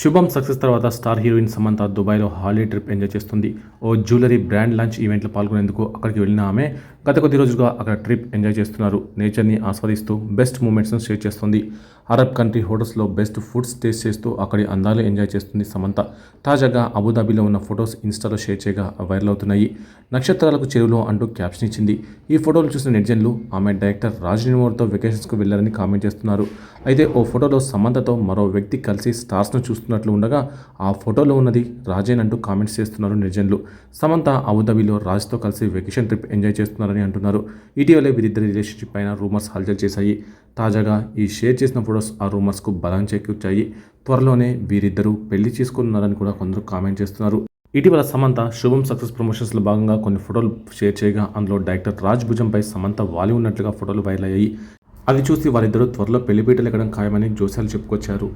శుభం సక్సెస్ తర్వాత star heroine Samantha దుబాయ్లో హాలిడే ట్రిప్ ఎంజాయ్ చేస్తుంది. ఓ జ్యువెలరీ బ్రాండ్ లాంచ్ ఈవెంట్లో పాల్గొనేందుకు అక్కడికి వెళ్ళిన ఆమె గత కొద్ది రోజులుగా అక్కడ ట్రిప్ ఎంజాయ్ చేస్తున్నారు. నేచర్ని ఆస్వాదిస్తూ బెస్ట్ మూమెంట్స్ను షేర్ చేస్తుంది. అరబ్ కంట్రీ హోటల్స్లో బెస్ట్ ఫుడ్స్ టేస్ట్ చేస్తూ అక్కడి అందాలు ఎంజాయ్ చేస్తుంది సమంత. తాజాగా అబుదాబిలో ఉన్న ఫొటోస్ ఇన్స్టాలో షేర్ చేయగా వైరల్ అవుతున్నాయి. నక్షత్రాలకు చెరువులో అంటూ క్యాప్షన్ ఇచ్చింది. ఈ ఫోటోలు చూసిన నెటిజన్లు ఆమె డైరెక్టర్ రాజ్ నిమోర్తో వెకేషన్స్కు వెళ్లారని కామెంట్ చేస్తున్నారు. అయితే ఓ ఫోటోలో సమంతతో మరో వ్యక్తి కలిసి స్టార్స్ను చూస్తున్నట్లు ఉండగా ఆ ఫోటోలో ఉన్నది రాజేన్ అంటూ కామెంట్స్ చేస్తున్నారు నెటిజన్లు. సమంత అబుదాబిలో రాజ్తో కలిసి వెకేషన్ ట్రిప్ ఎంజాయ్ చేస్తున్నారని అంటున్నారు. ఇటీవలే వీరిద్దరి రిలేషన్షిప్ పైన రూమర్స్ హల్చల్ చేశాయి. తాజాగా ఈ షేర్ చేసిన ఫొటోస్ ఆ రూమర్స్కు బలం చేకూర్చాయి. త్వరలోనే వీరిద్దరూ పెళ్లి చేసుకున్నారని కూడా కొందరు కామెంట్ చేస్తున్నారు. ఇటీవల సమంత శుభం సక్సెస్ ప్రమోషన్స్లో భాగంగా కొన్ని ఫోటోలు షేర్ చేయగా అందులో డైరెక్టర్ రాజ్ భుజంపై సమంత వాలి ఉన్నట్లుగా ఫోటోలు వైరల్ అయ్యాయి. అది చూసి వారిద్దరూ త్వరలో పెళ్లిపీటలు ఎక్కడం ఖాయమని జోస్యాలు చెప్పుకొచ్చారు.